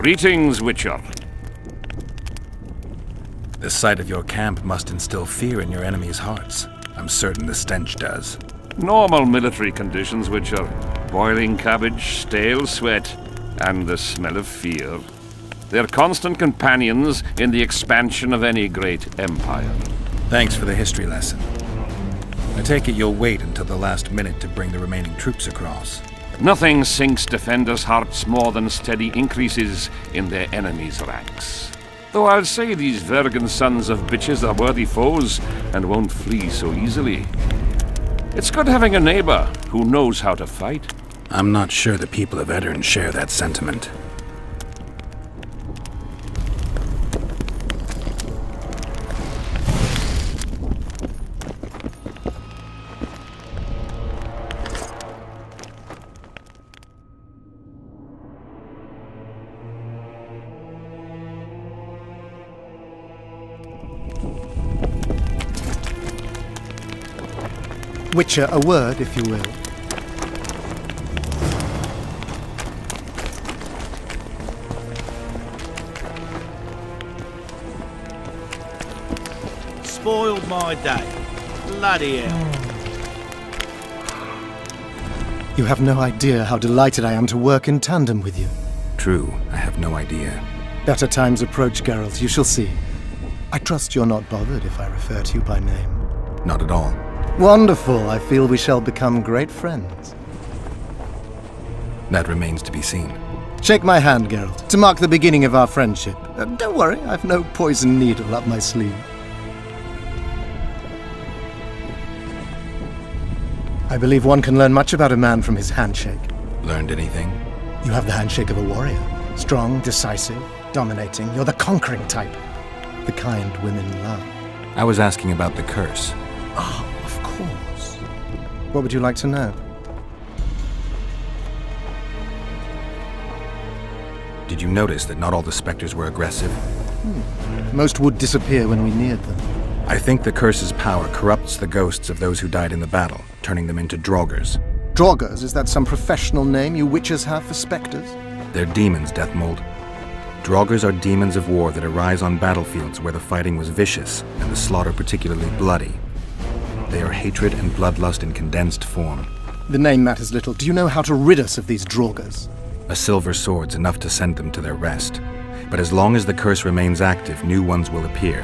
Greetings, Witcher. The sight of your camp must instill fear in your enemies' hearts. I'm certain the stench does. Normal military conditions, Witcher. Boiling cabbage, stale sweat, and the smell of fear. They're constant companions in the expansion of any great empire. Thanks for the history lesson. I take it you'll wait until the last minute to bring the remaining troops across. Nothing sinks defenders' hearts more than steady increases in their enemies' ranks. Though I'll say these Vergen sons of bitches are worthy foes and won't flee so easily. It's good having a neighbor who knows how to fight. I'm not sure the people of Edirn share that sentiment. Witcher, a word, if you will. Spoiled my day. Bloody hell. You have no idea how delighted I am to work in tandem with you. True, I have no idea. Better times approach, Geralt, you shall see. I trust you're not bothered if I refer to you by name. Not at all. Wonderful. I feel we shall become great friends. That remains to be seen. Shake my hand, Geralt, to mark the beginning of our friendship. Don't worry, I've no poison needle up my sleeve. I believe one can learn much about a man from his handshake. Learned anything? You have the handshake of a warrior. Strong, decisive, dominating. You're the conquering type. The kind women love. I was asking about the curse. Ah, of course. What would you like to know? Did you notice that not all the specters were aggressive? Most would disappear when we neared them. I think the curse's power corrupts the ghosts of those who died in the battle, turning them into Draugrs. Draugrs, is that some professional name you witches have for specters? They're demons, Deathmold. Draugrs are demons of war that arise on battlefields where the fighting was vicious and the slaughter particularly bloody. They are hatred and bloodlust in condensed form. The name matters little. Do you know how to rid us of these Draugrs? A silver sword's enough to send them to their rest. But as long as the curse remains active, new ones will appear.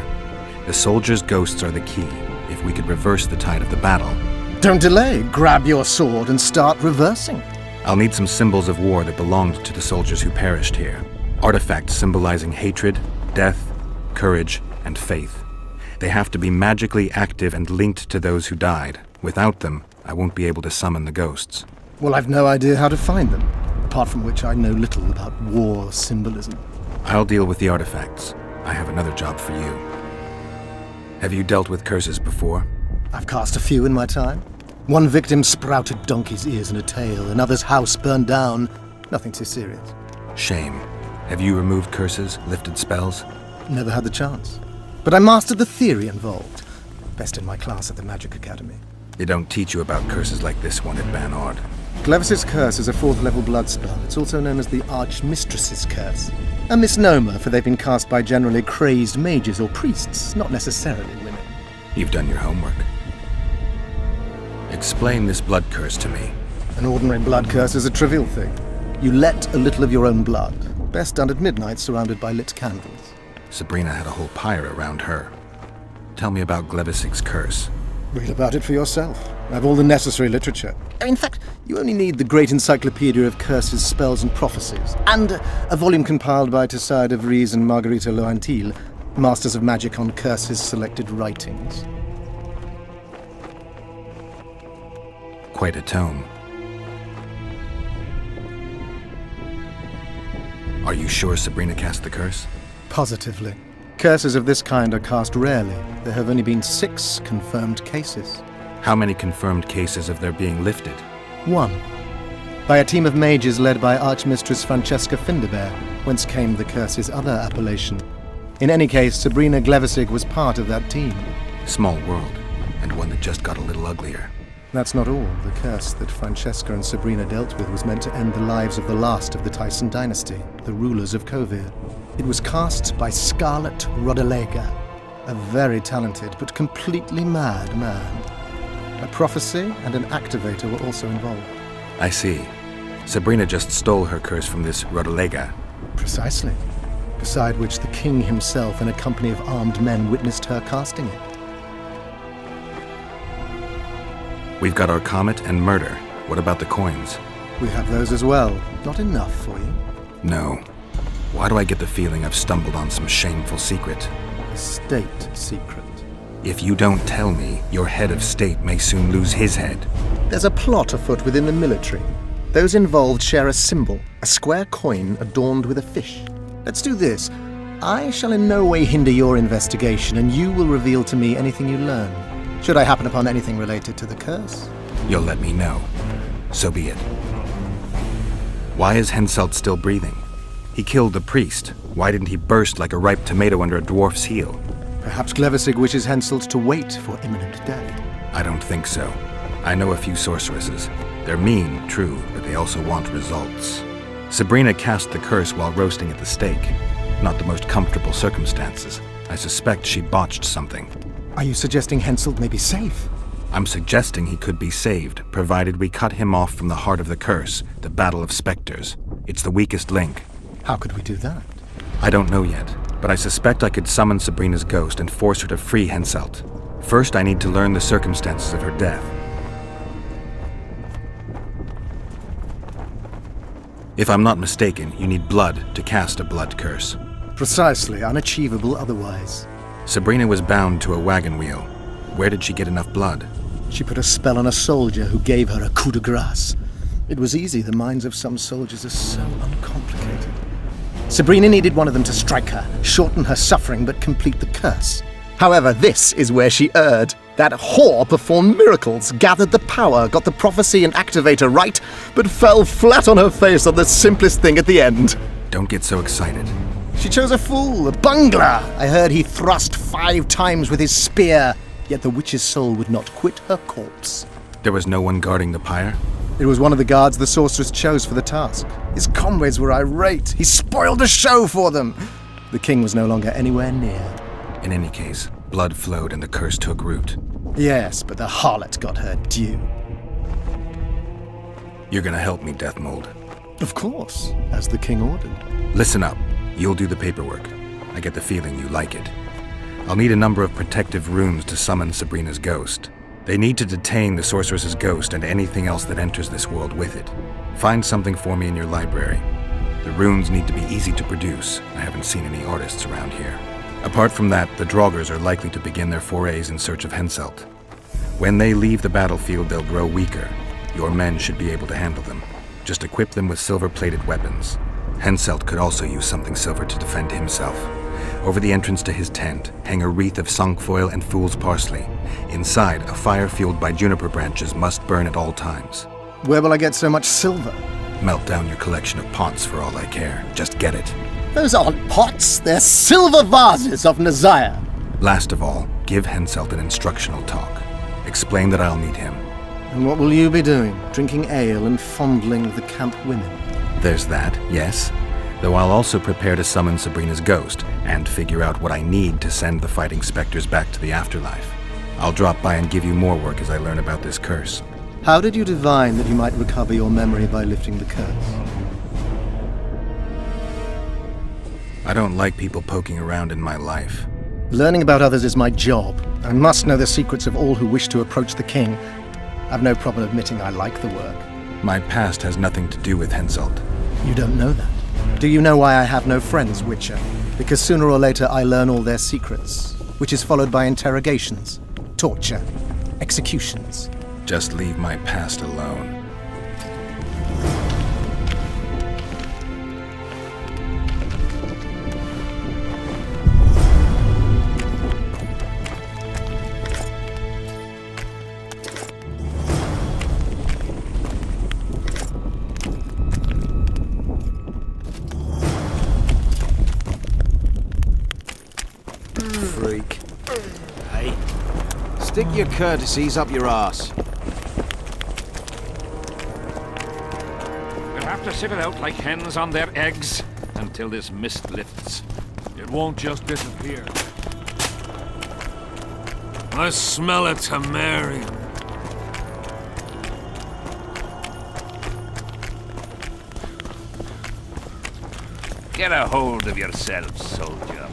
The soldiers' ghosts are the key. If we could reverse the tide of the battle... Don't delay. Grab your sword and start reversing. I'll need some symbols of war that belonged to the soldiers who perished here. Artifacts symbolizing hatred, death, courage, and faith. They have to be magically active and linked to those who died. Without them, I won't be able to summon the ghosts. Well, I've no idea how to find them, apart from which I know little about war symbolism. I'll deal with the artifacts. I have another job for you. Have you dealt with curses before? I've cast a few in my time. One victim sprouted donkey's ears and a tail, another's house burned down. Nothing too serious. Shame. Have you removed curses, lifted spells? Never had the chance. But I mastered the theory involved. Best in my class at the Magic Academy. They don't teach you about curses like this one at Banord. Glevis's Curse is a 4th level blood spell. It's also known as the Archmistress's Curse. A misnomer, for they've been cast by generally crazed mages or priests, not necessarily women. You've done your homework. Explain this blood curse to me. An ordinary blood curse is a trivial thing. You let a little of your own blood. Best done at midnight, surrounded by lit candles. Sabrina had a whole pyre around her. Tell me about Glevis's curse. Read about it for yourself. I have all the necessary literature. In fact, you only need the Great Encyclopedia of Curses, Spells and Prophecies, and a volume compiled by Tessard de Vries and Marguerite Loantil, Masters of Magic on Curses Selected Writings. Quite a tome. Are you sure Sabrina cast the curse? Positively. Curses of this kind are cast rarely. There have only been 6 confirmed cases. How many confirmed cases of their being lifted? 1. By a team of mages led by Archmistress Francesca Findabair, whence came the curse's other appellation. In any case, Sabrina Glevisig was part of that team. Small world, and one that just got a little uglier. That's not all. The curse that Francesca and Sabrina dealt with was meant to end the lives of the last of the Tyson dynasty, the rulers of Kovir. It was cast by Scarlet Rodalega, a very talented but completely mad man. A prophecy and an activator were also involved. I see. Sabrina just stole her curse from this Rodalega. Precisely. Beside which the king himself and a company of armed men witnessed her casting it. We've got our comet and murder. What about the coins? We have those as well. Not enough for you. No. Why do I get the feeling I've stumbled on some shameful secret? A state secret. If you don't tell me, your head of state may soon lose his head. There's a plot afoot within the military. Those involved share a symbol, a square coin adorned with a fish. Let's do this. I shall in no way hinder your investigation, and you will reveal to me anything you learn. Should I happen upon anything related to the curse? You'll let me know. So be it. Why is Henselt still breathing? He killed the priest. Why didn't he burst like a ripe tomato under a dwarf's heel? Perhaps Glevissig wishes Henselt to wait for imminent death. I don't think so. I know a few sorceresses. They're mean, true, but they also want results. Sabrina cast the curse while roasting at the stake. Not the most comfortable circumstances. I suspect she botched something. Are you suggesting Henselt may be safe? I'm suggesting he could be saved, provided we cut him off from the heart of the curse, the Battle of Spectres. It's the weakest link. How could we do that? I don't know yet, but I suspect I could summon Sabrina's ghost and force her to free Henselt. First, I need to learn the circumstances of her death. If I'm not mistaken, you need blood to cast a blood curse. Precisely, unachievable otherwise. Sabrina was bound to a wagon wheel. Where did she get enough blood? She put a spell on a soldier who gave her a coup de grace. It was easy, the minds of some soldiers are so uncomplicated. Sabrina needed one of them to strike her, shorten her suffering, but complete the curse. However, this is where she erred. That whore performed miracles, gathered the power, got the prophecy and activator right, but fell flat on her face on the simplest thing at the end. Don't get so excited. She chose a fool, a bungler. I heard he thrust 5 times with his spear, yet the witch's soul would not quit her corpse. There was no one guarding the pyre? It was one of the guards the sorceress chose for the task. His comrades were irate. He spoiled the show for them. The king was no longer anywhere near. In any case, blood flowed and the curse took root. Yes, but the harlot got her due. You're gonna help me, Deathmold. Of course, as the king ordered. Listen up. You'll do the paperwork. I get the feeling you like it. I'll need a number of protective runes to summon Sabrina's ghost. They need to detain the sorceress's ghost and anything else that enters this world with it. Find something for me in your library. The runes need to be easy to produce. I haven't seen any artists around here. Apart from that, the Draugrs are likely to begin their forays in search of Henselt. When they leave the battlefield, they'll grow weaker. Your men should be able to handle them. Just equip them with silver-plated weapons. Henselt could also use something silver to defend himself. Over the entrance to his tent, hang a wreath of cinquefoil and fool's parsley. Inside, a fire fueled by juniper branches must burn at all times. Where will I get so much silver? Melt down your collection of pots for all I care. Just get it. Those aren't pots, they're silver vases of Nazaya. Last of all, give Henselt an instructional talk. Explain that I'll need him. And what will you be doing? Drinking ale and fondling the camp women? There's that, yes. Though I'll also prepare to summon Sabrina's ghost and figure out what I need to send the fighting specters back to the afterlife. I'll drop by and give you more work as I learn about this curse. How did you divine that you might recover your memory by lifting the curse? I don't like people poking around in my life. Learning about others is my job. I must know the secrets of all who wish to approach the king. I've no problem admitting I like the work. My past has nothing to do with Henselt. You don't know that. Do you know why I have no friends, Witcher? Because sooner or later I learn all their secrets, which is followed by interrogations, torture, executions. Just leave my past alone. Freak. Hey, stick your courtesies up your arse. have to sit it out like hens on their eggs until this mist lifts. It won't just disappear. I smell a Temerian. Get a hold of yourself, soldier.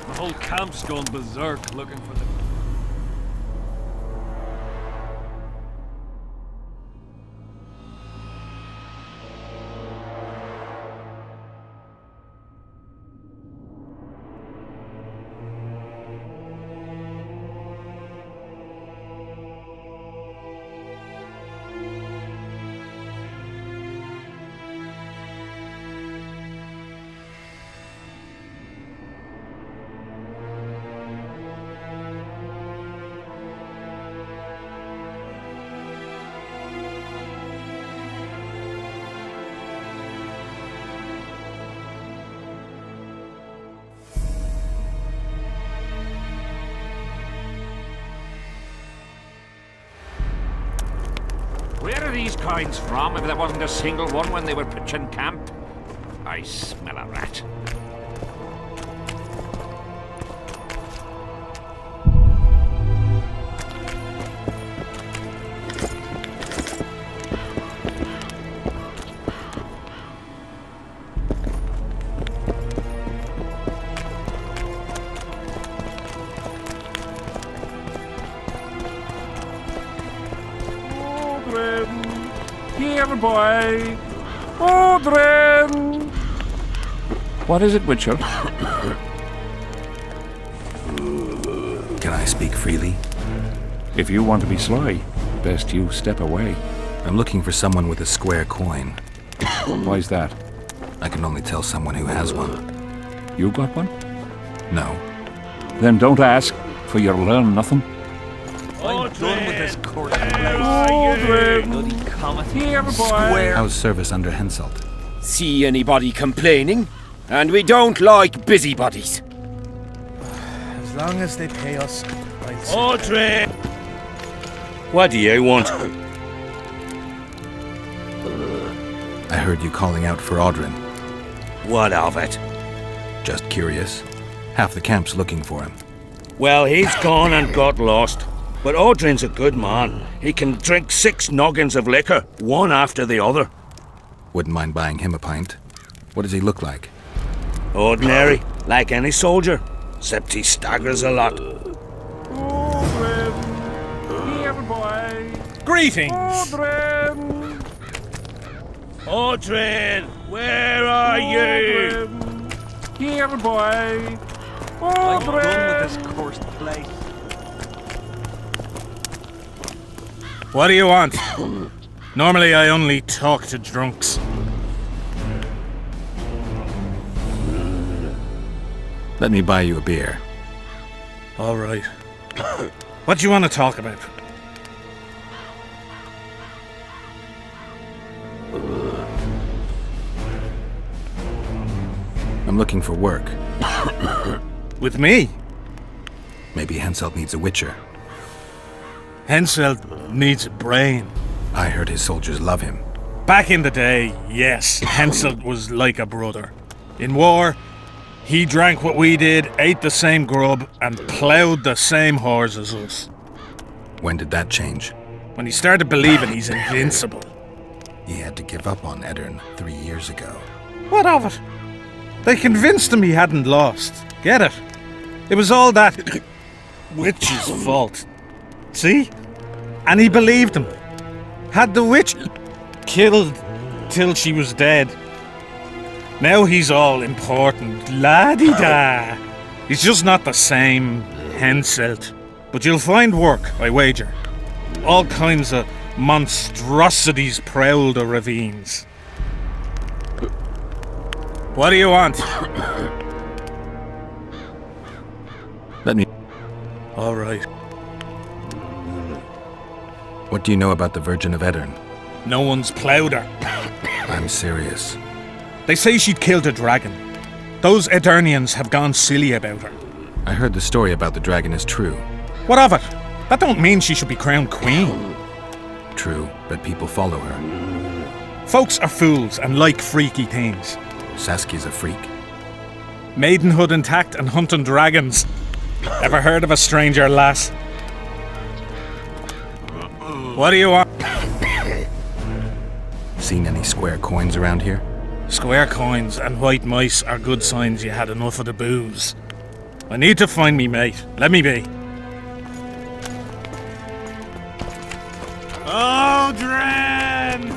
The whole camp's gone berserk looking for the... Where are these coins from, if there wasn't a single one when they were pitching camp? I smell a rat. Here, boy! Odrin! What is it, Witcher? Can I speak freely? If you want to be sly, best you step away. I'm looking for someone with a square coin. Why's that? I can only tell someone who has one. You got one? No. Then don't ask, for you'll learn nothing. I'm done with this court. Here, boy! How's service under Henselt? See anybody complaining? And we don't like busybodies. As long as they pay us, I'll see. Audrey! What do you want? I heard you calling out for Audrin. What of it? Just curious. Half the camp's looking for him. Well, he's gone and got lost. But Audrin's a good man. He can drink 6 noggins of liquor, one after the other. Wouldn't mind buying him a pint. What does he look like? Ordinary, like any soldier, except he staggers a lot. Here, boy! Greetings! Odrin! Audrey! Where are you? Here, boy! I'm done with Odrin! this cursed place. What do you want? Normally I only talk to drunks. Let me buy you a beer. All right. What do you want to talk about? I'm looking for work. With me? Maybe Henselt needs a witcher. Henselt needs a brain. I heard his soldiers love him. Back in the day, yes, Henselt was like a brother. In war, he drank what we did, ate the same grub, and ploughed the same whores as us. When did that change? When he started believing he's invincible. He had to give up on Edirn 3 years ago. What of it? They convinced him he hadn't lost. Get it? It was all that witch's fault. See? And he believed him. Had the witch killed till she was dead. Now he's all important. La-di-da. He's just not the same Henselt. But you'll find work, I wager. All kinds of monstrosities prowl the ravines. What do you want? All right. What do you know about the Virgin of Aedirn? No one's ploughed her. I'm serious. They say she'd killed a dragon. Those Aedirnians have gone silly about her. I heard the story about the dragon is true. What of it? That don't mean she should be crowned queen. True, but people follow her. Folks are fools and like freaky things. Saskia's a freak. Maidenhood intact and hunting dragons. Ever heard of a stranger lass? What do you want? Seen any square coins around here? Square coins and white mice are good signs you had enough of the booze. I need to find me mate. Let me be. Odrin!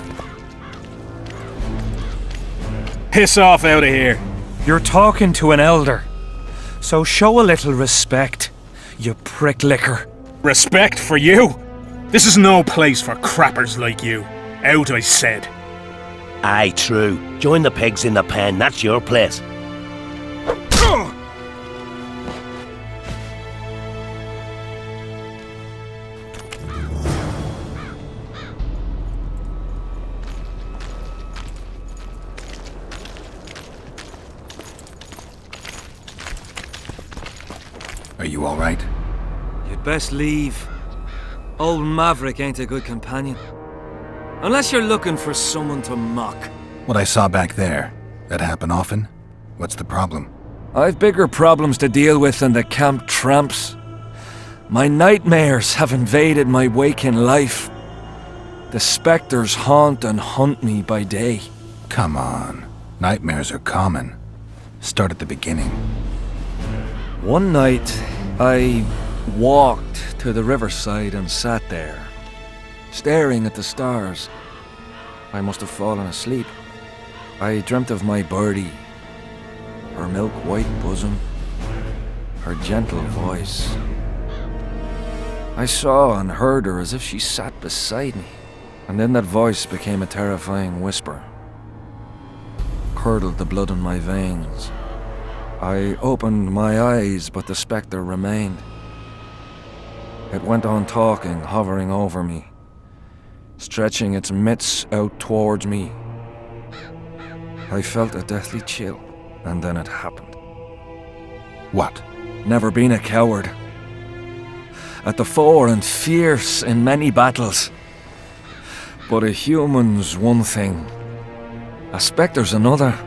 Piss off out of here. You're talking to an elder, so show a little respect, you prick licker. Respect for you? This is no place for crappers like you. Out, I said. Aye, true. Join the pigs in the pen, that's your place. Are you all right? You'd best leave. Old Maverick ain't a good companion. Unless you're looking for someone to mock. What I saw back there, that happen often? What's the problem? I've bigger problems to deal with than the camp tramps. My nightmares have invaded my waking life. The spectres haunt and hunt me by day. Come on. Nightmares are common. Start at the beginning. One night, I walked to the riverside and sat there, staring at the stars. I must have fallen asleep. I dreamt of my birdie, her milk-white bosom, her gentle voice. I saw and heard her as if she sat beside me, and then that voice became a terrifying whisper. Curdled the blood in my veins. I opened my eyes, but the spectre remained. It went on talking, hovering over me, stretching its mitts out towards me. I felt a deathly chill, and then it happened. What? Never been a coward. At the fore and fierce in many battles. But a human's one thing, a spectre's another.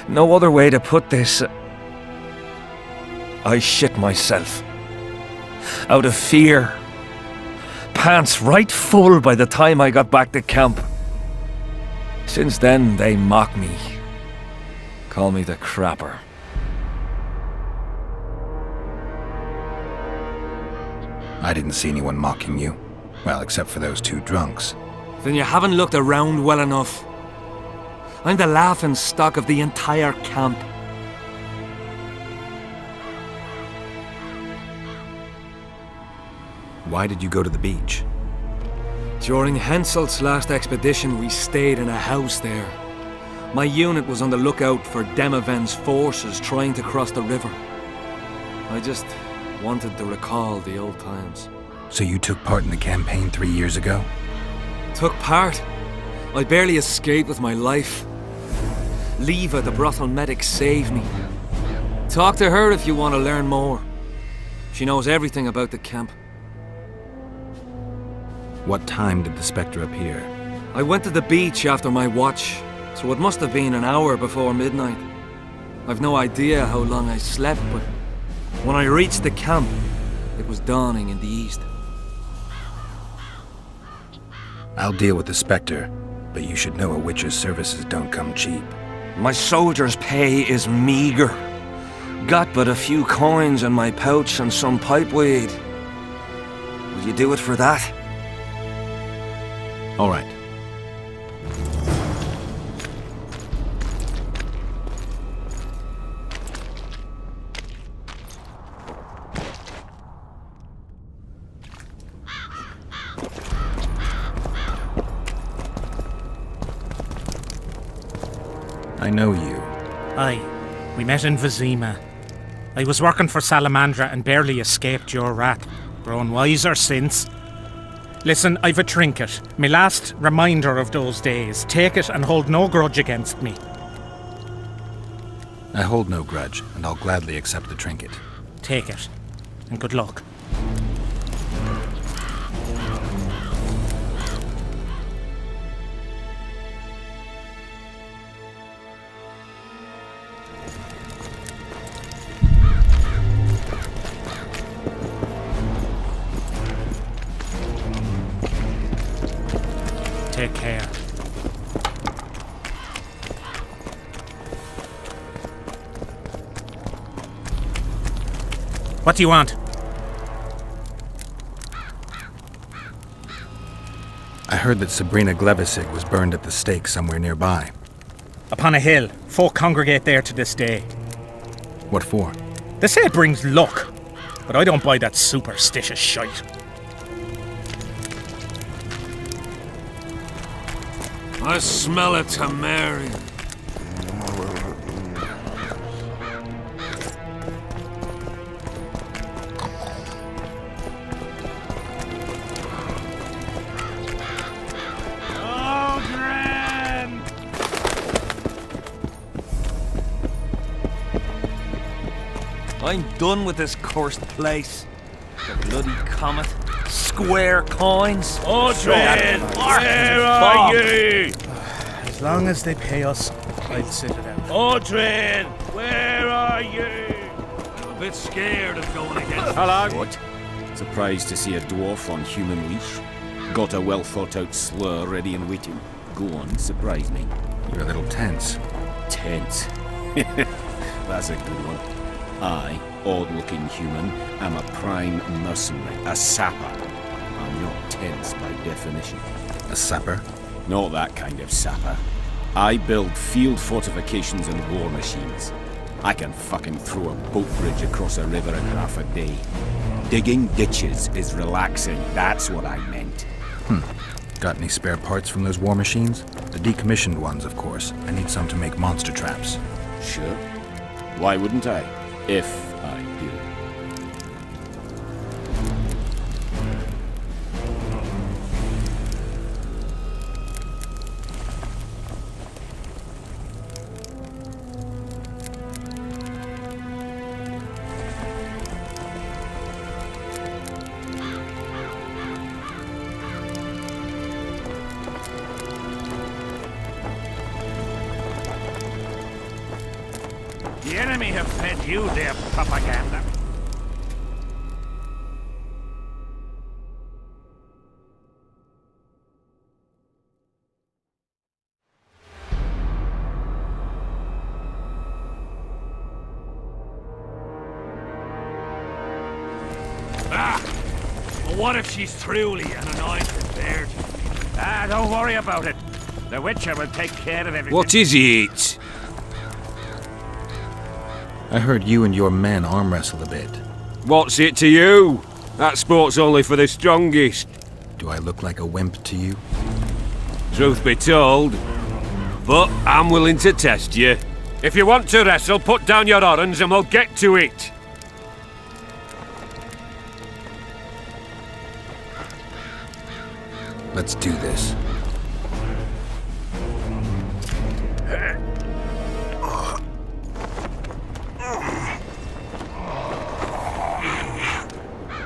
No other way to put this. I shit myself. Out of fear. Pants right full by the time I got back to camp. Since then, they mock me. Call me the crapper. I didn't see anyone mocking you. Well, except for those two drunks. Then you haven't looked around well enough. I'm the laughing stock of the entire camp. Why did you go to the beach? During Henselt's last expedition, we stayed in a house there. My unit was on the lookout for Demoven's forces trying to cross the river. I just wanted to recall the old times. So you took part in the campaign 3 years ago? Took part? I barely escaped with my life. Leva, the brothel medic, saved me. Talk to her if you want to learn more. She knows everything about the camp. What time did the spectre appear? I went to the beach after my watch, so it must have been an hour before midnight. I've no idea how long I slept, but when I reached the camp, it was dawning in the east. I'll deal with the spectre, but you should know a witch's services don't come cheap. My soldier's pay is meager. Got but a few coins in my pouch and some pipeweed. Will you do it for that? All right. I know you. Aye, we met in Vizima. I was working for Salamandra and barely escaped your wrath. Grown wiser since. Listen, I've a trinket. My last reminder of those days. Take it and hold no grudge against me. I hold no grudge, and I'll gladly accept the trinket. Take it, and good luck. Take care. What do you want? I heard that Sabrina Glevissig was burned at the stake somewhere nearby. Upon a hill. Folk congregate there to this day. What for? They say it brings luck, but I don't buy that superstitious shite. I smell a Tamarian. I'm done with this cursed place. The bloody comet. Square coins. Audrey, where are you? As long as they pay us, I'd sit it out. Audrey, where are you? I'm a bit scared of going against. Hello. What? Surprised to see a dwarf on human leash? Got a well thought out slur ready and waiting. Go on, surprise me. You're a little tense. Tense. That's a good one. I, odd-looking human, am a prime mercenary, a sapper. I'm not tense by definition. A sapper? Not that kind of sapper. I build field fortifications and war machines. I can fucking throw a boat bridge across a river in half a day. Digging ditches is relaxing, that's what I meant. Got any spare parts from those war machines? The decommissioned ones, of course. I need some to make monster traps. Sure. Why wouldn't I? If I do. The enemy have fed you their propaganda. But what if she's truly an anointed virgin? Don't worry about it. The Witcher will take care of everything. What is it? I heard you and your men arm wrestle a bit. What's it to you? That sport's only for the strongest. Do I look like a wimp to you? Truth be told. But I'm willing to test you. If you want to wrestle, put down your orange and we'll get to it. Let's do this.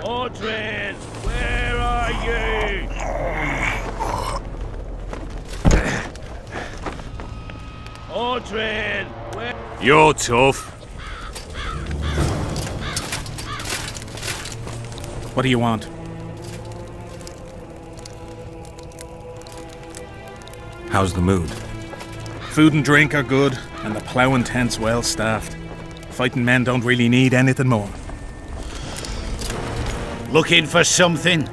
Audrey, where are you? Audrey, where? You're tough. What do you want? How's the mood? Food and drink are good, and the ploughing tent's well staffed. Fighting men don't really need anything more. Looking for something?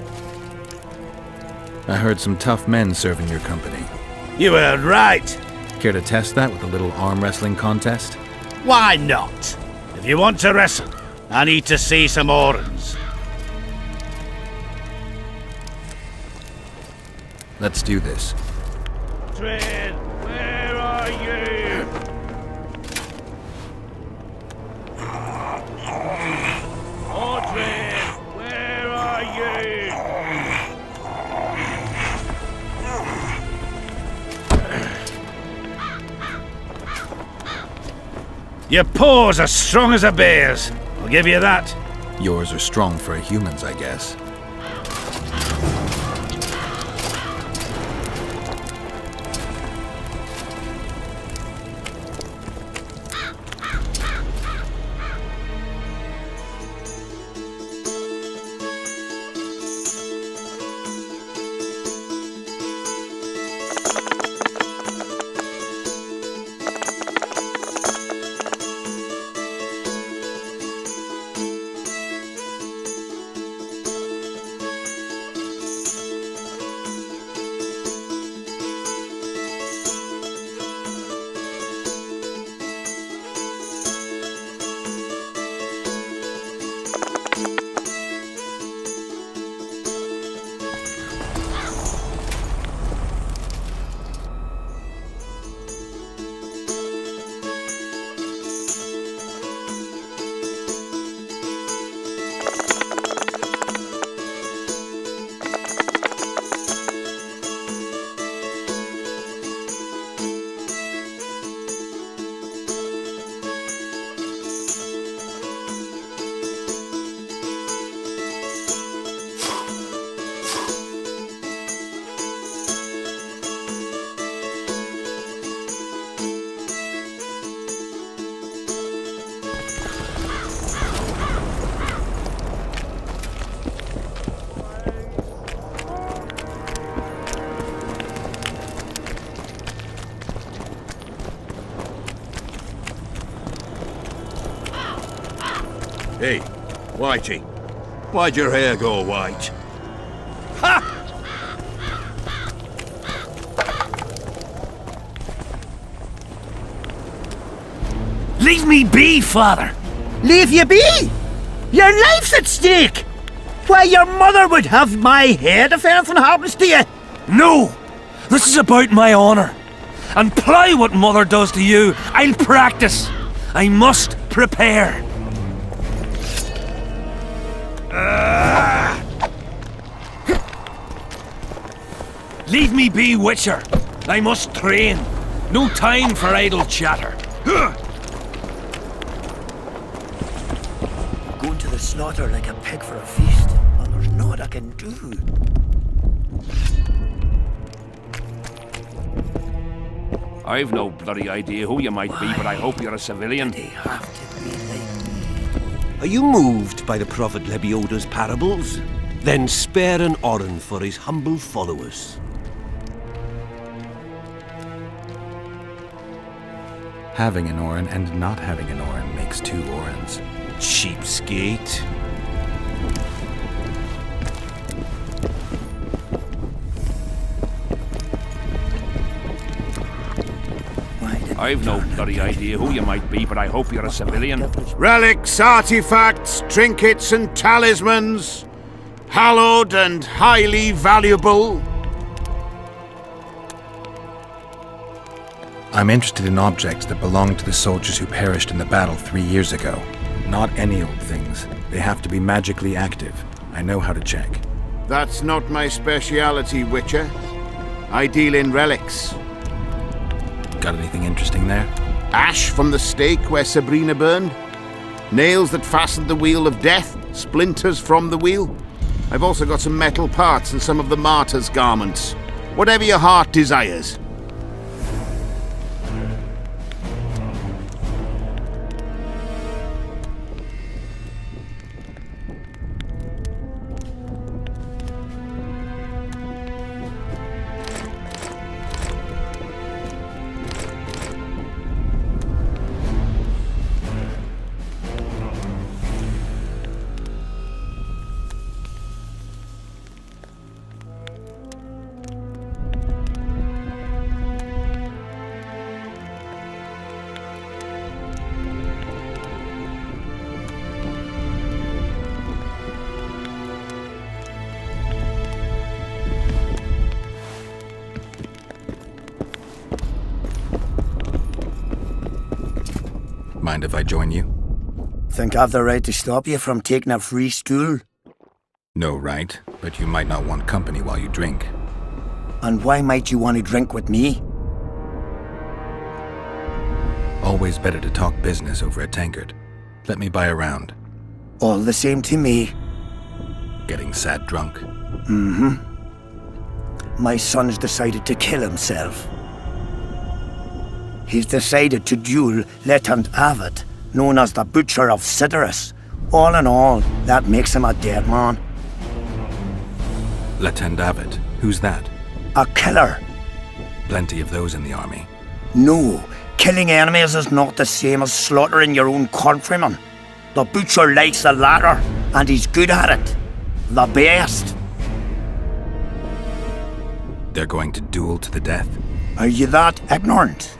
I heard some tough men serving your company. You were right. Care to test that with a little arm wrestling contest? Why not? If you want to wrestle, I need to see some organs. Let's do this. Audrey, where are you? Audrey, where are you? Your paws are strong as a bear's. I'll give you that. Yours are strong for a human's, I guess. Hey, Whitey, why'd your hair go white? Ha! Leave me be, father! Leave you be? Your life's at stake! Why, your mother would have my head if anything happens to you! No! This is about my honor. And ply what mother does to you, I'll practice. I must prepare. Leave me be, Witcher. I must train. No time for idle chatter. Going to the slaughter like a pig for a feast, and there's naught I can do. I've no bloody idea who you might be, but I hope you're a civilian. They have to be like me. Are you moved by the Prophet Lebioda's parables? Then spare an Oren for his humble followers. Having an Orin and not having an Orin makes two Orins. Cheapskate. I've no bloody idea who you might be, but I hope you're a civilian. Relics, artifacts, trinkets and talismans. Hallowed and highly valuable. I'm interested in objects that belong to the soldiers who perished in the battle 3 years ago. Not any old things. They have to be magically active. I know how to check. That's not my speciality, Witcher. I deal in relics. Got anything interesting there? Ash from the stake where Sabrina burned. Nails that fastened the wheel of death. Splinters from the wheel. I've also got some metal parts and some of the martyr's garments. Whatever your heart desires. Mind if I join you? Think I've the right to stop you from taking a free stool? No right, but you might not want company while you drink. And why might you want to drink with me? Always better to talk business over a tankard. Let me buy a round. All the same to me. Getting sad drunk? Mm-hmm. My son's decided to kill himself. He's decided to duel Lieutenant Avid, known as the Butcher of Sidorus. All in all, that makes him a dead man. Lieutenant Avid? Who's that? A killer. Plenty of those in the army. No, killing enemies is not the same as slaughtering your own countrymen. The Butcher likes the latter, and he's good at it. The best. They're going to duel to the death? Are you that ignorant?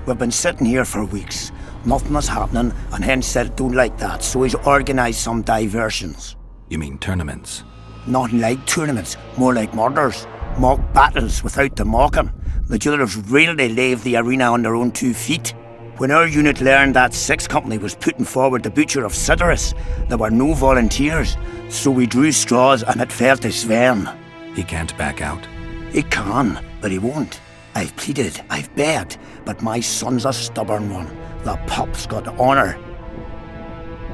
We've been sitting here for weeks. Nothing is happening, and Hen said it don't like that, so he's organised some diversions. You mean tournaments? Nothing like tournaments, more like murders. Mock battles without the mocking. The jailers really leave the arena on their own 2 feet. When our unit learned that 6th Company was putting forward the Butcher of Sidorus, there were no volunteers, so we drew straws and it fell to Sven. He can't back out? He can, but he won't. I've pleaded, I've begged, but my son's a stubborn one. The pup's got honour.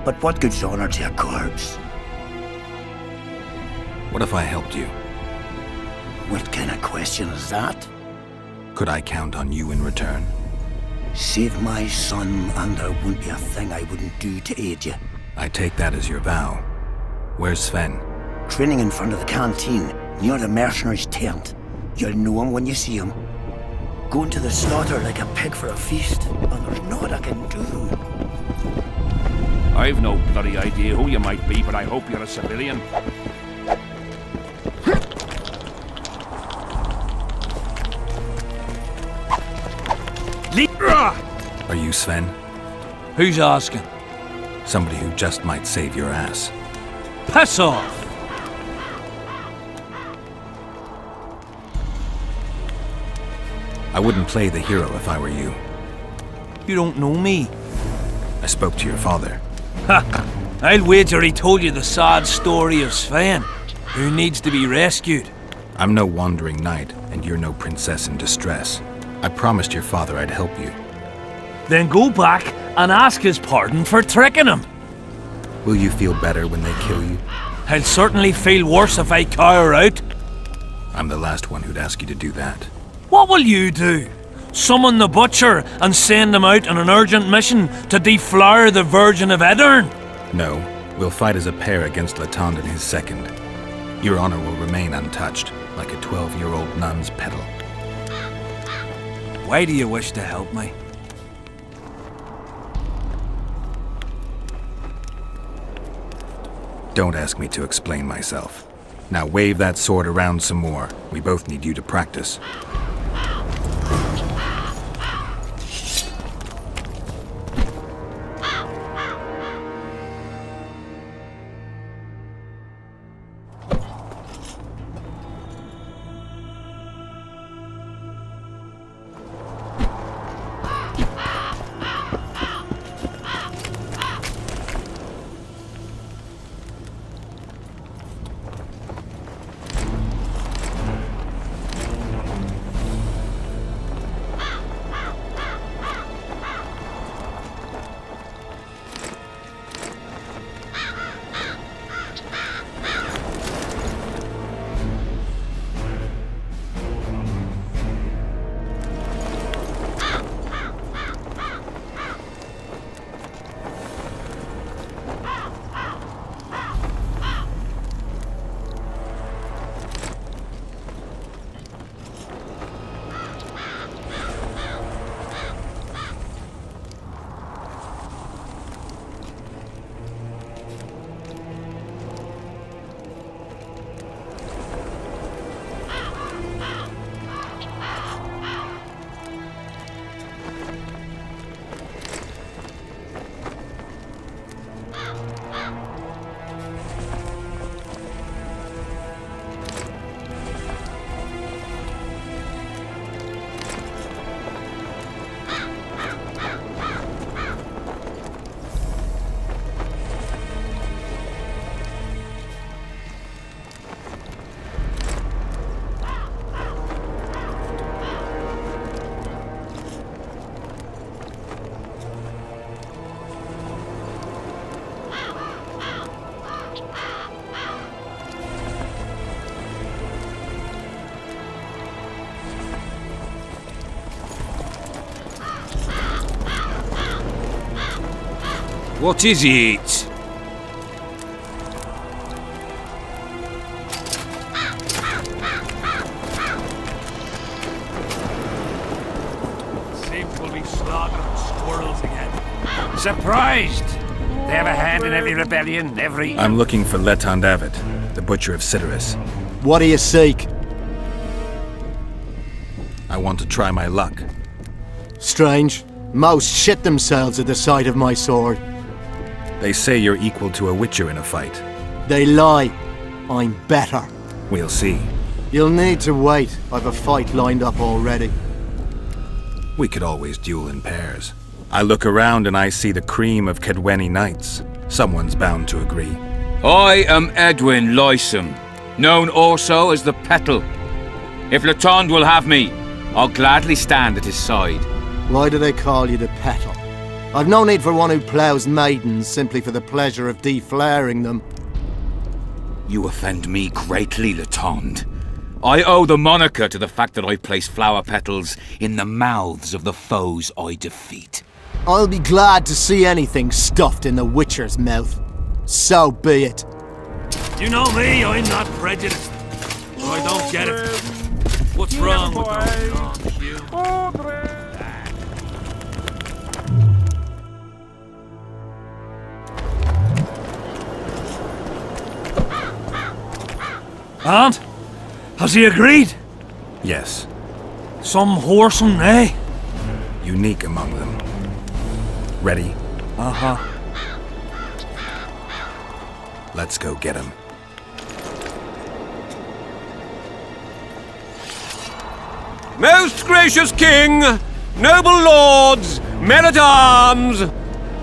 But what good's honour to a corpse? What if I helped you? What kind of question is that? Could I count on you in return? Save my son, and there wouldn't be a thing I wouldn't do to aid you. I take that as your vow. Where's Sven? Training in front of the canteen, near the mercenary's tent. You'll know him when you see him. Going to the slaughter like a pig for a feast, and there's naught I can do. I've no bloody idea who you might be, but I hope you're a civilian. Are you Sven? Who's asking? Somebody who just might save your ass. Piss off! I wouldn't play the hero if I were you. You don't know me. I spoke to your father. Ha! I'll wager he told you the sad story of Sven, who needs to be rescued. I'm no wandering knight, and you're no princess in distress. I promised your father I'd help you. Then go back and ask his pardon for tricking him. Will you feel better when they kill you? I'll certainly feel worse if I cower out. I'm the last one who'd ask you to do that. What will you do? Summon the Butcher and send him out on an urgent mission to deflower the Virgin of Aedirn? No, we'll fight as a pair against Latond and his second. Your honor will remain untouched, like a 12-year-old nun's petal. Why do you wish to help me? Don't ask me to explain myself. Now wave that sword around some more. We both need you to practice. What is it? Seems we'll be slaughtering squirrels again. Surprised! They have a hand in every rebellion, every... I'm looking for Letond Avid, the Butcher of Cidaris. What do you seek? I want to try my luck. Strange. Most shit themselves at the sight of my sword. They say you're equal to a Witcher in a fight. They lie. I'm better. We'll see. You'll need to wait. I've a fight lined up already. We could always duel in pairs. I look around and I see the cream of Kedweni knights. Someone's bound to agree. I am Edwin Lysum, known also as the Petal. If Letond will have me, I'll gladly stand at his side. Why do they call you the Petal? I've no need for one who ploughs maidens simply for the pleasure of deflaring them. You offend me greatly, Letond. I owe the moniker to the fact that I place flower petals in the mouths of the foes I defeat. I'll be glad to see anything stuffed in the Witcher's mouth. So be it. You know me, I'm not prejudiced. I don't get it. What's wrong with those you? And? Has he agreed? Yes. Some whoresome, eh? Unique among them. Ready? Uh-huh. Let's go get him. Most gracious king, noble lords, men-at-arms,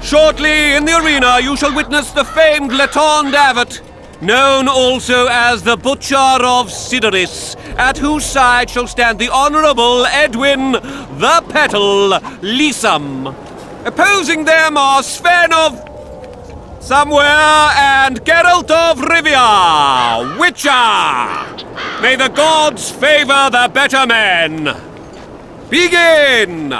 shortly in the arena you shall witness the famed Letond Avid, known also as the Butcher of Cidaris, at whose side shall stand the Honourable Edwin the Petal Lysum. Opposing them are Sven of somewhere and Geralt of Rivia, Witcher. May the gods favor the better men. Begin!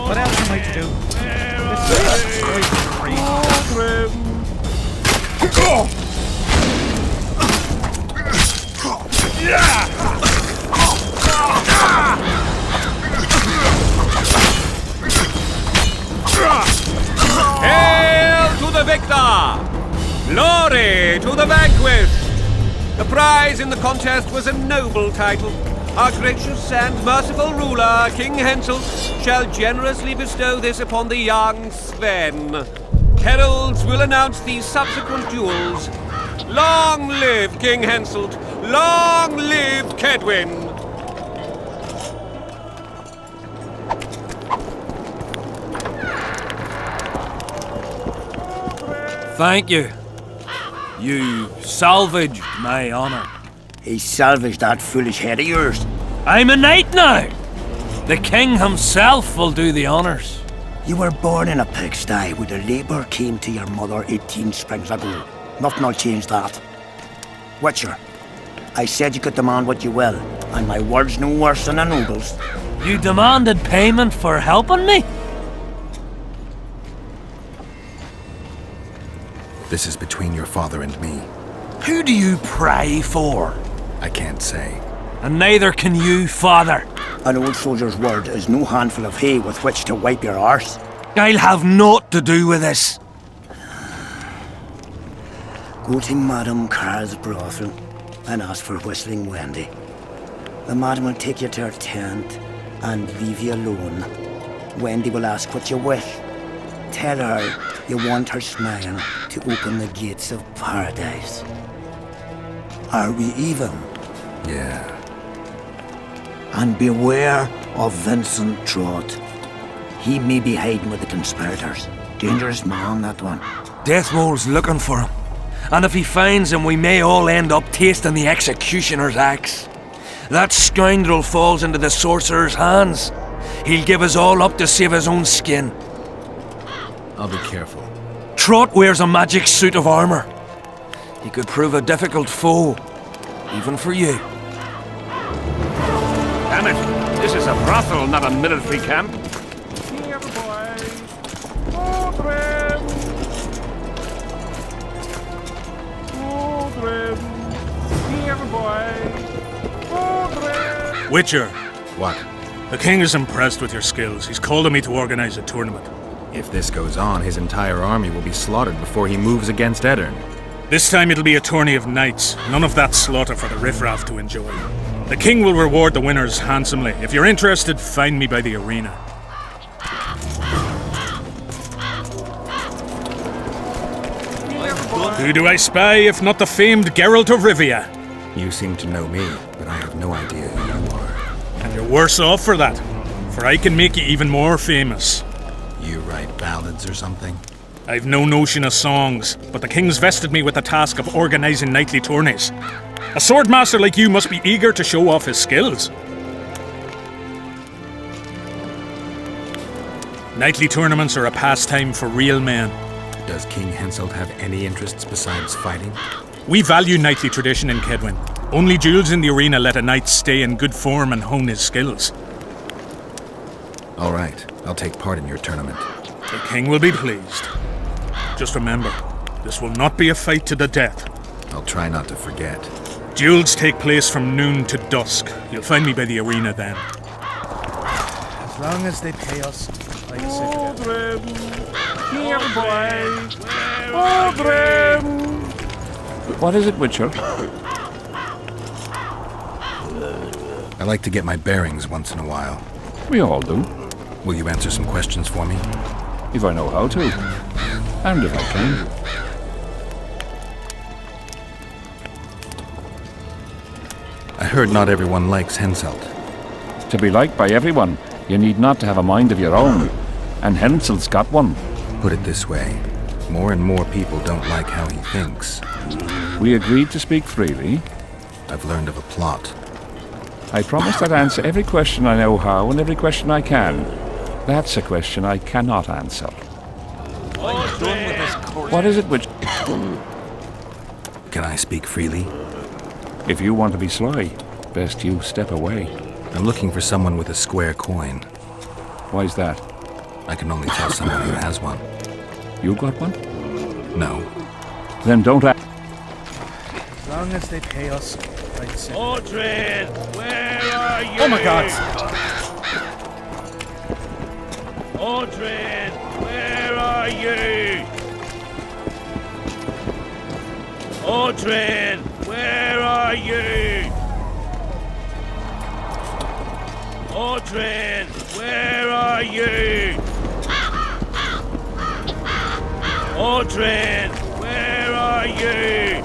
What else am I to do? Hail to the victor! Glory to the vanquished! The prize in the contest was a noble title. Our gracious and merciful ruler, King Henselt, shall generously bestow this upon the young Sven. Heralds will announce these subsequent duels. Long live King Henselt! Long live Kedwin! Thank you. You salvaged my honor. He salvaged that foolish head of yours. I'm a knight now. The king himself will do the honors. You were born in a pigsty where the labour came to your mother 18 springs ago. Nothing will change that. Witcher, I said you could demand what you will, and my word's no worse than a noble's. You demanded payment for helping me? This is between your father and me. Who do you pray for? I can't say. And neither can you, father. An old soldier's word is no handful of hay with which to wipe your arse. I'll have naught to do with this. Go to Madame Carr's brothel and ask for Whistling Wendy. The madam will take you to her tent and leave you alone. Wendy will ask what you wish. Tell her you want her smile to open the gates of paradise. Are we even? Yeah. And beware of Vincent Trott. He may be hiding with the conspirators. Dangerous man, that one. Deathroll's looking for him. And if he finds him, we may all end up tasting the executioner's axe. That scoundrel falls into the sorcerer's hands. He'll give us all up to save his own skin. I'll be careful. Trot wears a magic suit of armor. He could prove a difficult foe, even for you. Damn it! This is a brothel, not a military camp. Here, boys. Odrin! Odrin! Here, boys. Odrin! Witcher, What? the king is impressed with your skills. He's called on me to organize a tournament. If this goes on, his entire army will be slaughtered before he moves against Edirn. This time it'll be a tourney of knights. None of that slaughter for the riffraff to enjoy. The king will reward the winners handsomely. If you're interested, find me by the arena. Who do I spy if not the famed Geralt of Rivia? You seem to know me, but I have no idea who you are. And you're worse off for that, for I can make you even more famous. You write ballads or something? I've no notion of songs, but the king's vested me with the task of organizing knightly tourneys. A swordmaster like you must be eager to show off his skills. Knightly tournaments are a pastime for real men. Does King Henselt have any interests besides fighting? We value knightly tradition in Kedwin. Only duels in the arena let a knight stay in good form and hone his skills. All right, I'll take part in your tournament. The king will be pleased. Just remember, this will not be a fight to the death. I'll try not to forget. Duels take place from noon to dusk. You'll find me by the arena then. As long as they pay us, like Odrin! Here, boys. Odrin! What is it, Witcher? I like to get my bearings once in a while. We all do. Will you answer some questions for me? If I know how to. And if I can. I heard not everyone likes Henselt. To be liked by everyone, you need not to have a mind of your own. And Henselt's got one. Put it this way, more and more people don't like how he thinks. We agreed to speak freely. I've learned of a plot. I promised I'd answer every question I know how and every question I can. That's a question I cannot answer. What is it which... Can I speak freely? If you want to be sly, best you step away. I'm looking for someone with a square coin. Why's that? I can only tell someone who has one. You got one? No. Then don't ask. As long as they pay us, like Odrin, where are you? Oh my God! Odrin, where are you? Odrin, where are you? Odrin, where are you? Odrin, where are you?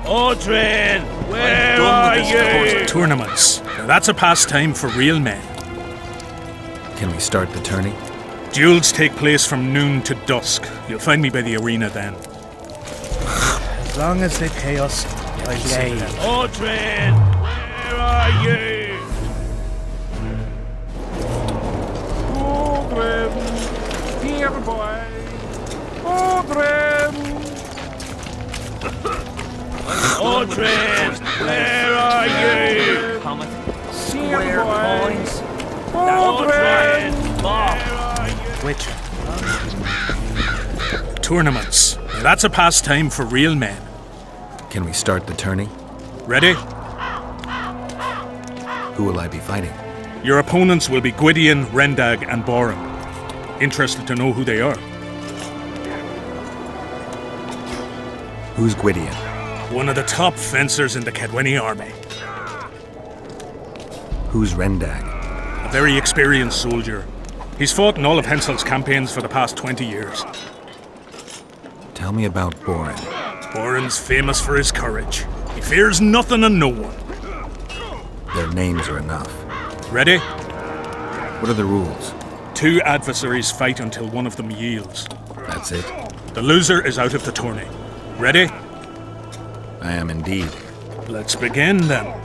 Odrin, where are you? Tournaments. Now that's a pastime for real men. Can we start the tourney? Duels take place from noon to dusk. You'll find me by the arena then. As long as they pay us, like say. Odrin, where are you? Odrin! Here, boys. Odrin! Odrin, where are you? Here, boys. Odrin, Witcher. Tournaments. Now that's a pastime for real men. Can we start the tourney? Ready? Who will I be fighting? Your opponents will be Gwydion, Rendag, and Borum. Interested to know who they are? Who's Gwydion? One of the top fencers in the Kedweni army. Who's Rendag? A very experienced soldier. He's fought in all of Hensel's campaigns for the past 20 years. Tell me about Boren. Boren's famous for his courage. He fears nothing and no one. Their names are enough. Ready? What are the rules? 2 adversaries fight until one of them yields. That's it? The loser is out of the tourney. Ready? I am indeed. Let's begin then.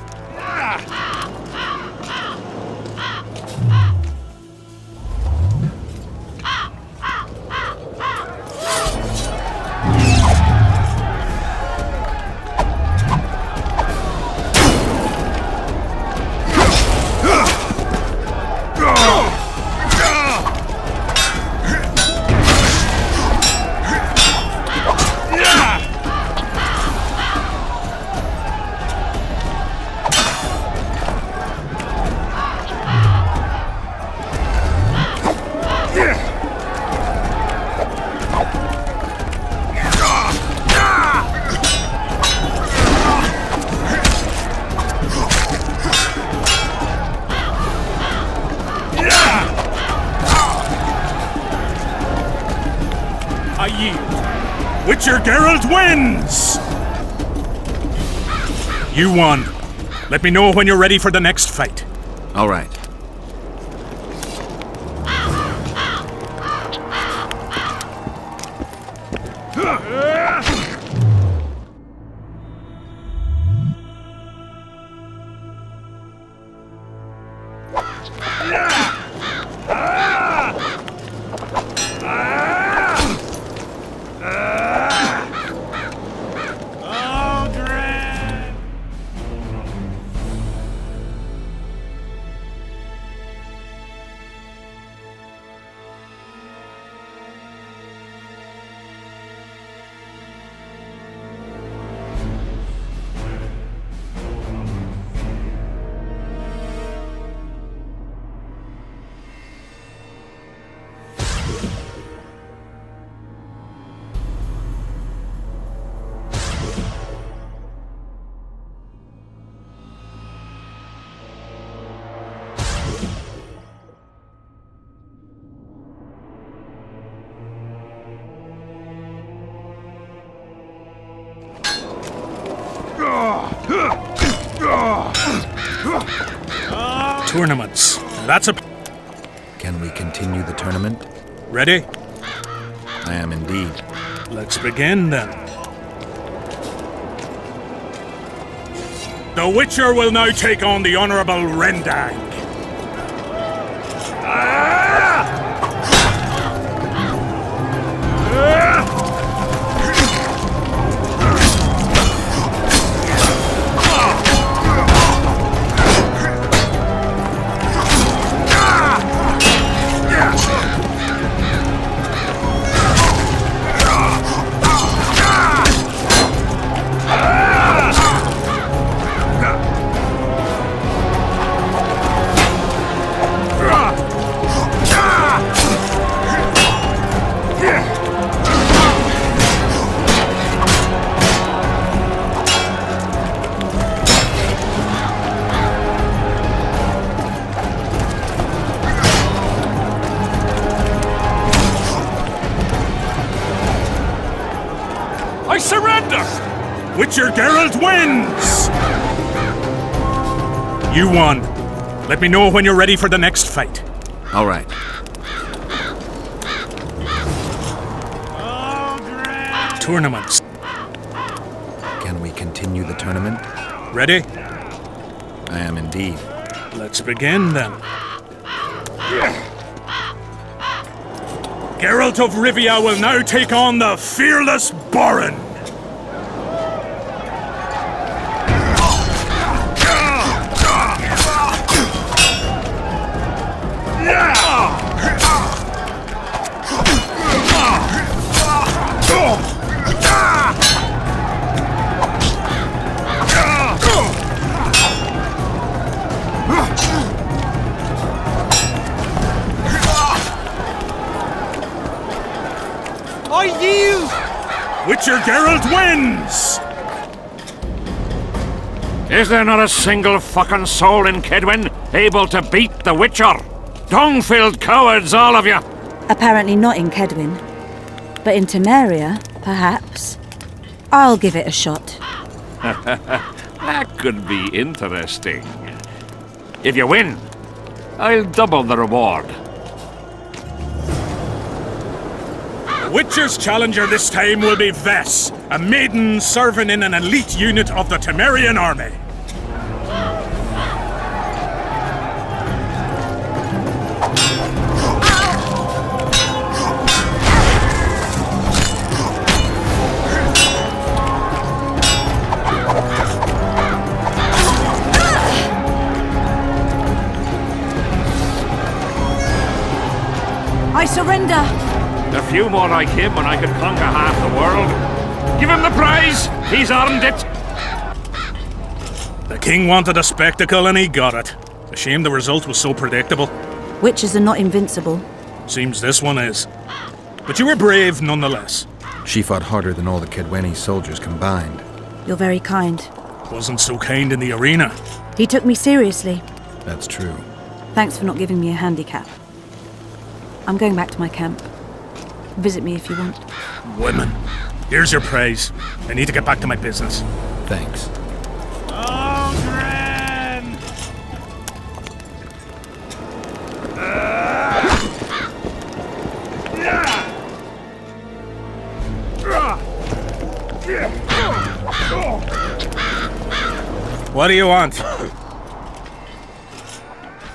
I yield. Witcher Geralt wins! You won. Let me know when you're ready for the next fight. All right. Tournaments. That's a... Can we continue the tournament? Ready? I am indeed. Let's begin then. The Witcher will now take on the Honourable Rendang. I surrender! Witcher Geralt wins! You won. Let me know when you're ready for the next fight. All right. Tournaments. Can we continue the tournament? Ready? I am indeed. Let's begin then. Geralt of Rivia will now take on the fearless Boren. I yield! Witcher Geralt wins! Is there not a single fucking soul in Kedwin able to beat the Witcher? Dung-filled cowards, all of you! Apparently not in Kedwin. But in Temeria, perhaps. I'll give it a shot. That could be interesting. If you win, I'll double the reward. The Witcher's challenger this time will be Vess, a maiden serving in an elite unit of the Temerian army. I surrender! a few more like him and I could conquer half the world. Give him the prize! He's earned it! The king wanted a spectacle and he got it. A shame the result was so predictable. Witches are not invincible. Seems this one is. But you were brave nonetheless. She fought harder than all the Kedweni soldiers combined. You're very kind. Wasn't so kind in the arena. He took me seriously. That's true. Thanks for not giving me a handicap. I'm going back to my camp. Visit me if you want. Women. Here's your praise. I need to get back to my business. Thanks. What do you want?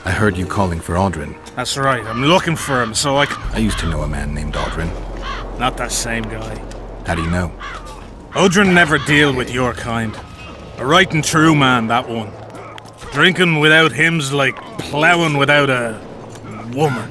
I heard you calling for Audrin. That's right, I'm looking for him, so I used to know a man named Audrin. Not that same guy. How do you know? Audrin never deal with your kind. A right and true man, that one. Drinking without him's like ploughing without a woman.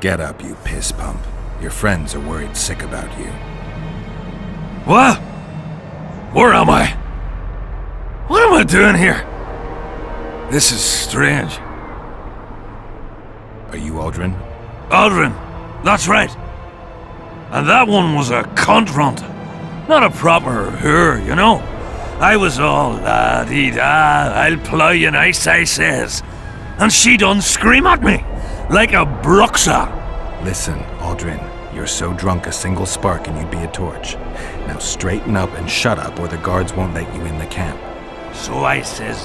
Get up, you piss pump. Your friends are worried sick about you. What? Where am I? What am I doing here? This is strange. Are you Audrin? Audrin, that's right. And that one was a cunt runt. Not a proper her, you know. I was all la-dee-da, I'll plough you nice, I says. And she done scream at me. Like a bruxa. Listen, Audrin, you're so drunk a single spark and you'd be a torch. Now straighten up and shut up or the guards won't let you in the camp. So I says,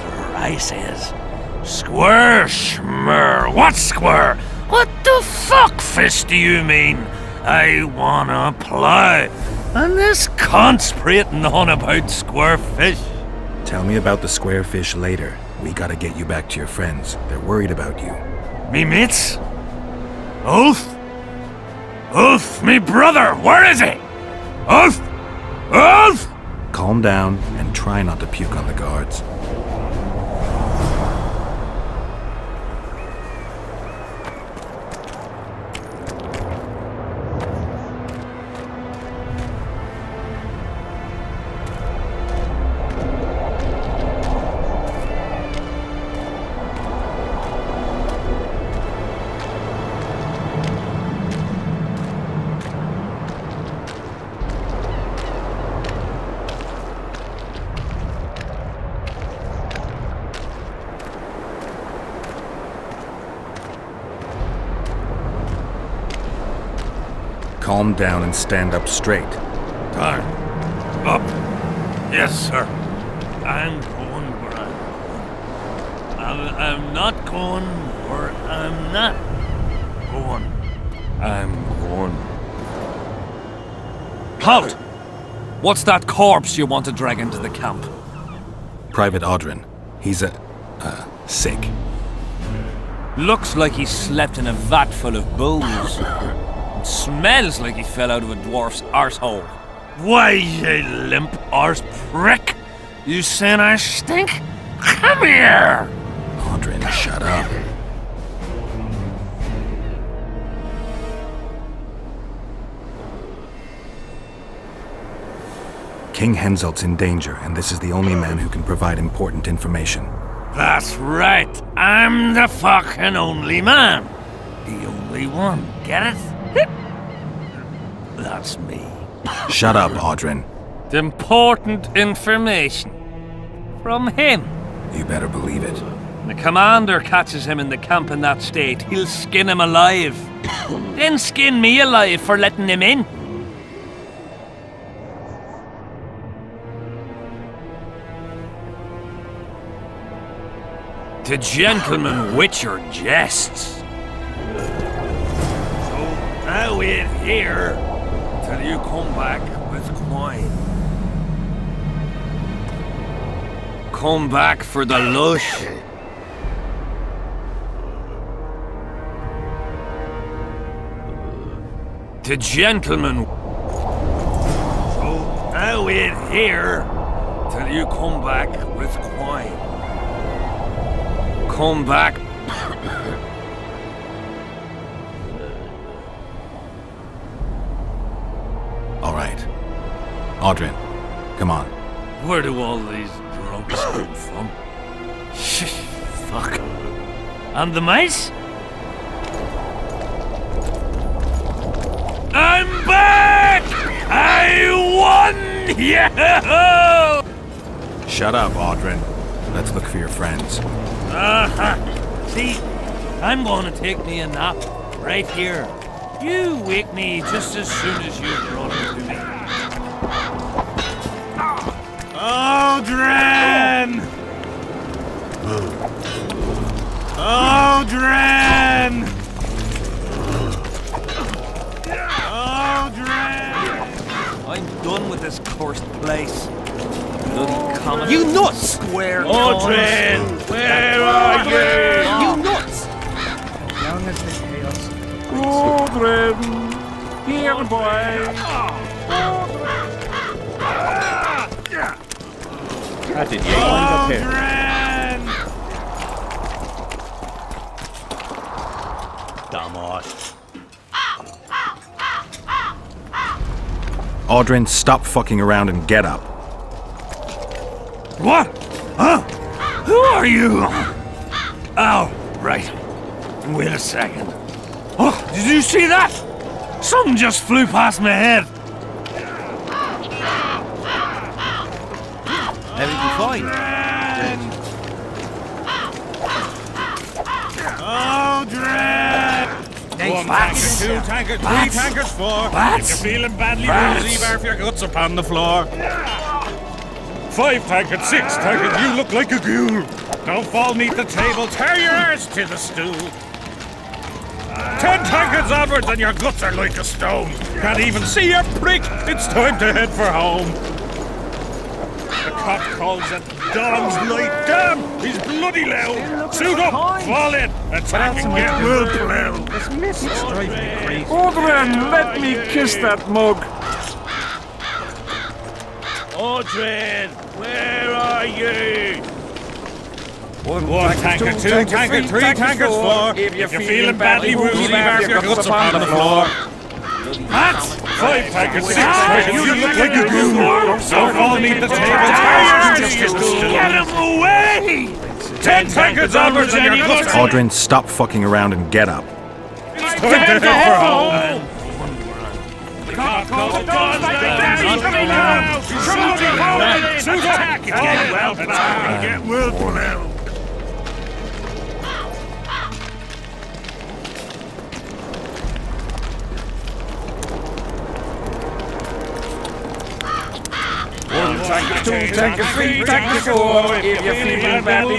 Square, schmer, what square? What the fuck fist do you mean? I wanna plough. And this cunt's prating on about square fish. Tell me about the square fish later. We gotta get you back to your friends. They're worried about you. Me mates? Ulf? Ulf, me brother, where is he? Ulf? Ulf? Calm down and try not to puke on the guards. Calm down and stand up straight. Turn. Up. Yes, sir. I'm going where I'm going. I'm not going where I'm not going. I'm going. Halt! What's that corpse you want to drag into the camp? Private Audrin. He's sick. Looks like he slept in a vat full of booze. Smells like he fell out of a dwarf's arsehole. Why, you limp arse prick? You saying I stink? Come here! Audrin, shut up. King Henselt's in danger, and this is the only man who can provide important information. That's right. I'm the fucking only man. The only one. Get it? That's me. Shut up, Audrin. Important information. From him. You better believe it. The commander catches him in the camp in that state. He'll skin him alive. Then skin me alive for letting him in. To gentlemen with your jests. So now wait here till you come back with coin. Come back for the lush. To gentlemen. So now wait here till you come back with coin. Come back. All right. Audrin, come on. Where do all these drunks come from? Fuck. And the mice? I'm back! I won! Yeah! Shut up, Audrin. Let's look for your friends. See, I'm going to take me a nap right here. You wake me just as soon as you've brought it to me. Audrin! Audrin! Audrin! I'm done with this cursed place. Bloody common. You nuts! Square Audrin! Where are you? You nuts! As long as the chaos. Audrin! Here, boy! How did you wind up here? Dumbass. Audrin, stop fucking around and get up. What? Huh? Who are you? Oh, right. Wait a second. Oh, did you see that? Something just flew past my head. Everything fine? Audrin! One Bats. tanker, two tanker, three Bats. tankers, four. Bats. If you're feeling badly Bats. woozy, barf your guts upon the floor. 5 tankers, 6 tankers, you look like a ghoul. Don't fall neath the table, tear your arse to the stool. 10 tankards onwards and your guts are like a stone. Can't even see your prick, it's time to head for home. The cock calls at dawn's light. Damn, he's bloody loud. Suit up, fall in, attack and get well plowed. This mist is driving me crazy. Audrin, let me kiss that mug. Audrin, where are you? One tanker, two tanker, three tankers, four. If you're feeling badly woozy, barf your guts upon the floor. Hats! 5 tankers, 6 tankers, you look like a ghoul. So fall neath the table, tear your stool. Get him away! 10 tankers onwards and your guts. Audrin, stop fucking around and get up. It's time to head for home. The cock calls at dawn's light. He's coming now. Suit up, get well plowed. Get well plowed. One tanker, two tanker, three tanker, four. If you're feeling badly,